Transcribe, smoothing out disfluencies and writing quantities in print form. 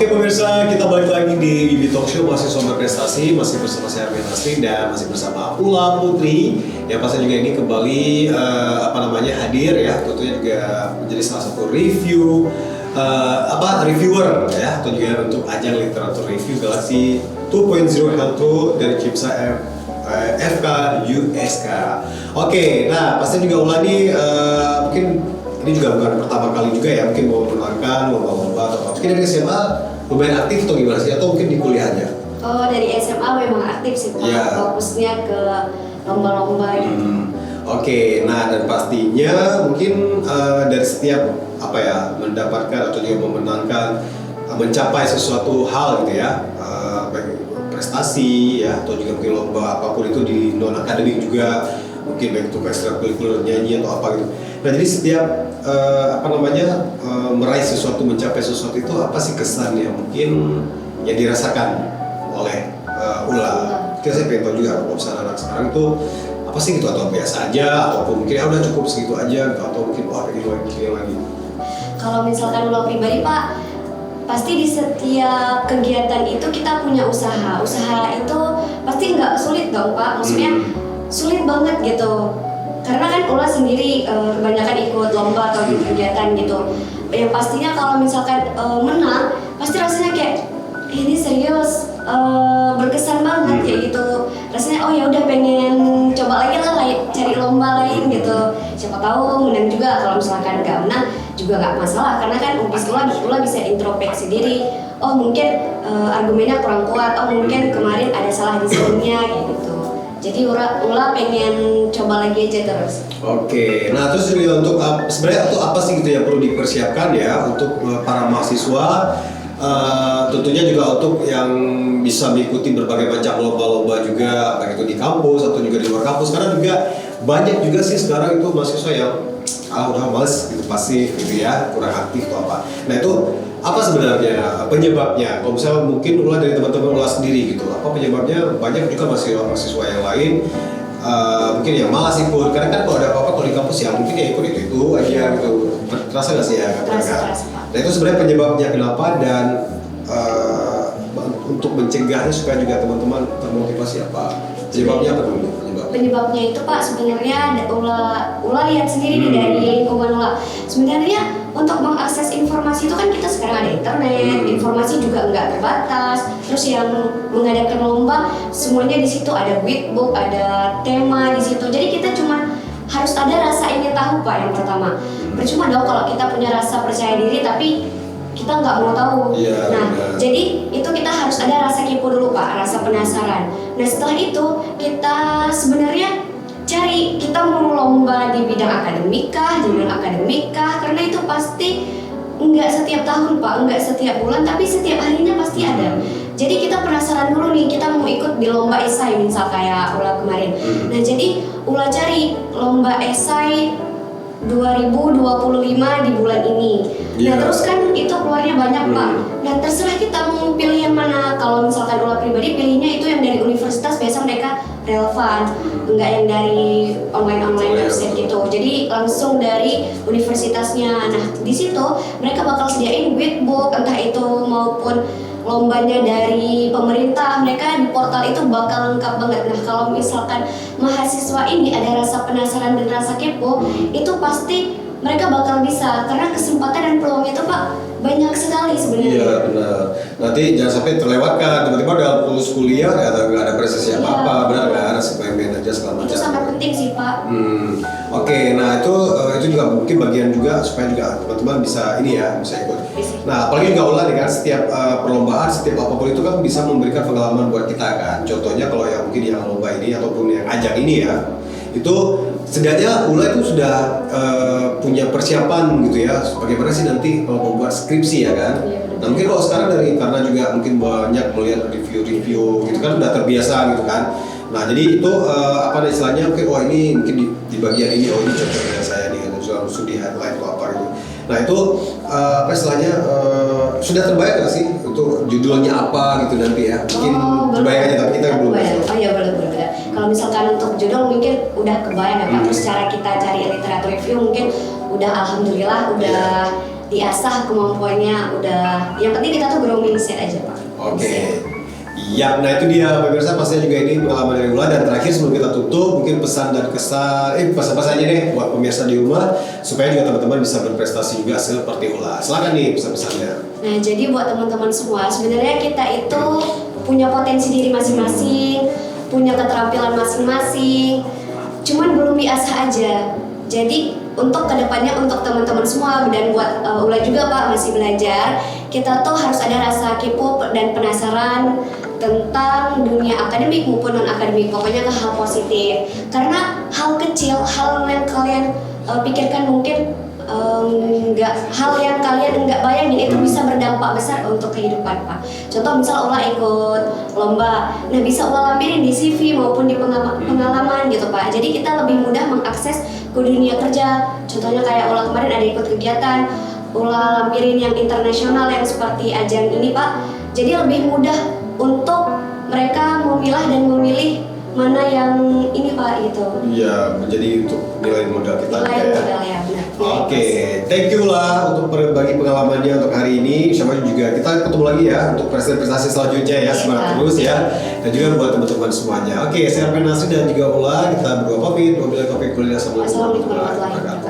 Oke pemirsa, kita balik lagi di Bibi Talk Show Mahasiswa Berprestasi, masih bersama saya Armin Asri dan masih bersama Ula Putri yang pasti juga ini kembali hadir ya, tentunya juga menjadi salah satu reviewer ya, atau juga untuk ajang literatur review Galaxy 2.0 Health Tour dari CIPSA FK USK. Oke, nah pasti juga Ula ini mungkin ini juga bukan pertama kali juga ya, mungkin mau menangkan lomba-lomba atau apa. Mungkin dari SMA lumayan aktif atau gimana sih, atau mungkin di kuliah aja? Oh, dari SMA memang aktif sih Pak, fokusnya ke lomba-lomba gitu. Oke, nah dan pastinya mungkin dari setiap mendapatkan atau juga memenangkan mencapai sesuatu hal gitu ya, baik prestasi ya atau juga mungkin lomba apapun itu di non akademik juga, mungkin baik itu ekstrakurikuler nyanyi atau apa gitu. Nah jadi setiap meraih sesuatu, mencapai sesuatu itu apa sih kesan yang mungkin yang dirasakan oleh Ula? Kita saya pengen tahu juga kalau misalnya anak sekarang itu apa sih gitu, atau biasa aja ataupun mungkin udah cukup segitu aja atau mungkin pengen lagi. Kalau misalkan Ula pribadi Pak, pasti di setiap kegiatan itu kita punya usaha. Usaha itu pasti nggak sulit dong Pak, maksudnya sulit banget gitu. Karena kan Ula sendiri kebanyakan ikut lomba atau di kegiatan gitu. Yang pastinya kalau misalkan menang, pasti rasanya kayak ini serius, berkesan banget kayak gitu. Rasanya oh ya udah pengen coba lagi lah, cari lomba lain gitu. Siapa tahu menang juga. Kalau misalkan nggak menang juga nggak masalah, karena kan Ula bisa introspeksi diri. Oh mungkin argumennya kurang kuat. Oh mungkin kemarin ada salah di sininya kayak gitu. Jadi Ula pengen coba lagi aja terus. Oke, nah terus juga untuk sebenarnya untuk apa sih gitu yang perlu dipersiapkan ya untuk para mahasiswa, tentunya juga untuk yang bisa mengikuti berbagai macam lomba-lomba juga, baik itu di kampus atau juga di luar kampus, karena juga banyak juga sih sekarang itu mahasiswa yang udah males gitu, pasif gitu ya, kurang aktif atau apa. Nah itu apa sebenarnya penyebabnya? Kalau misalnya mungkin Ula dari teman-teman Ula sendiri gitu, apa penyebabnya? Banyak juga mahasiswa yang lain mungkin yang malas ikut, karena kan kalau ada apa-apa kalau di kampus ya mungkin ya ikut itu aja gitu. Terasa nggak sih ya? Terasa. Nah itu sebenarnya penyebabnya kenapa, dan untuk mencegahnya supaya juga teman-teman termotivasi apa? Penyebabnya apa dulu? Penyebabnya itu Pak sebenarnya Ula lihat sendiri nih dari lingkungan Ula. Sebenarnya untuk mengakses informasi itu kan kita sekarang ada internet, informasi juga nggak terbatas. Terus yang mengadakan lomba semuanya di situ ada whitebook, ada tema di situ. Jadi kita cuma harus ada rasa ingin tahu Pak yang pertama. Percuma dong kalau kita punya rasa percaya diri tapi kita nggak mau tahu. Jadi itu kita harus ada rasa kepo dulu Pak, rasa penasaran. Nah setelah itu kita sebenarnya cari kita mau lomba di bidang akademik kah, di non akademik kah, karena itu pasti nggak setiap tahun Pak, nggak setiap bulan, tapi setiap harinya pasti ada. Jadi kita penasaran dulu nih, kita mau ikut di lomba esai misal kayak Ula kemarin. Nah jadi Ula cari lomba esai 2025 di bulan ini. Nah terus kan itu keluarnya banyak Pak. Nah terserah kita mau pilih yang mana. Kalau misalkan Ula pribadi pilihnya itu yang dari universitas, biasa mereka relevan, enggak yang dari online website gitu. Jadi langsung dari universitasnya. Nah di situ mereka bakal sediain whitebook, entah itu maupun lombanya dari pemerintah, mereka di portal itu bakal lengkap banget. Nah kalau misalkan mahasiswa ini ada rasa penasaran dan rasa kepo, itu pasti mereka bakal bisa, karena kesempatan dan peluang itu Pak banyak sekali sebenarnya. Iya benar. Nanti jangan sampai terlewatkan, tiba-tiba udah lulus kuliah nggak ada prestasi apa-apa, benar nggak ada main aja segala macam. Itu sangat penting sih Pak. Oke, nah itu juga mungkin bagian juga supaya juga teman-teman bisa bisa ikut. Nah apalagi juga Ula nih kan, setiap perlombaan, setiap apapun itu kan bisa memberikan pengalaman buat kita kan. Contohnya kalau yang mungkin yang lomba ini ataupun yang ajang ini ya, itu setidaknya Ula itu sudah punya persiapan gitu ya, bagaimana sih nanti kalau membuat skripsi ya kan. Nah mungkin kalau sekarang karena juga mungkin banyak melihat review gitu kan, udah terbiasa gitu kan. Nah jadi itu istilahnya mungkin ini mungkin di bagian ini ini cocok dengan saya nih, atau langsung di headline atau apa gitu. Nah itu istilahnya sudah terbayang nggak sih untuk judulnya apa gitu nanti ya? Mungkin terbayang aja tapi kita belum. Oh iya boleh. Kalau misalkan untuk judul mungkin udah kebayang ya Pak. Terus cara kita cari literatur review mungkin udah alhamdulillah udah diasah kemampuannya. Udah, yang penting kita tuh grow mindset aja Pak. Oke. Ya, nah itu dia pemirsa, pastinya juga ini pengalaman dari Ula. Dan terakhir sebelum kita tutup, mungkin pesan dan kesan, pesan-pesannya deh buat pemirsa di rumah supaya juga teman-teman bisa berprestasi juga seperti Ula. Silakan nih pesan-pesannya. Nah, jadi buat teman-teman semua, sebenarnya kita itu punya potensi diri masing-masing, punya keterampilan masing-masing, cuman belum diasah aja. Jadi untuk kedepannya untuk teman-teman semua dan buat Ula juga Pak masih belajar, kita tuh harus ada rasa kepo dan penasaran tentang dunia akademik maupun non akademik, pokoknya ke hal positif. Karena hal kecil, hal yang kalian pikirkan mungkin hal yang kalian nggak bayangin itu bisa berdampak besar untuk kehidupan Pak. Contoh misal Ula ikut lomba, nah bisa Ula lampirin di CV maupun di pengalaman gitu Pak. Jadi kita lebih mudah mengakses ke dunia kerja. Contohnya kayak Ula kemarin ada ikut kegiatan, Ula lampirin yang internasional yang seperti ajang ini Pak. Jadi lebih mudah untuk mereka memilah dan memilih mana yang ini Pak gitu. Iya, menjadi untuk nilai modal kita. Nilai modal ya benar. Oke, thank you lah untuk berbagi pengalamannya untuk hari ini. Sama juga kita ketemu lagi ya untuk prestasi selanjutnya ya, semangat terus ya. Dan juga buat teman-teman semuanya. Oke, saya Arpen Nasri dan juga Ula, kita berdua pamit. Wabillahi taufiq wal hidayah. Assalamualaikum warahmatullahi wabarakatuh.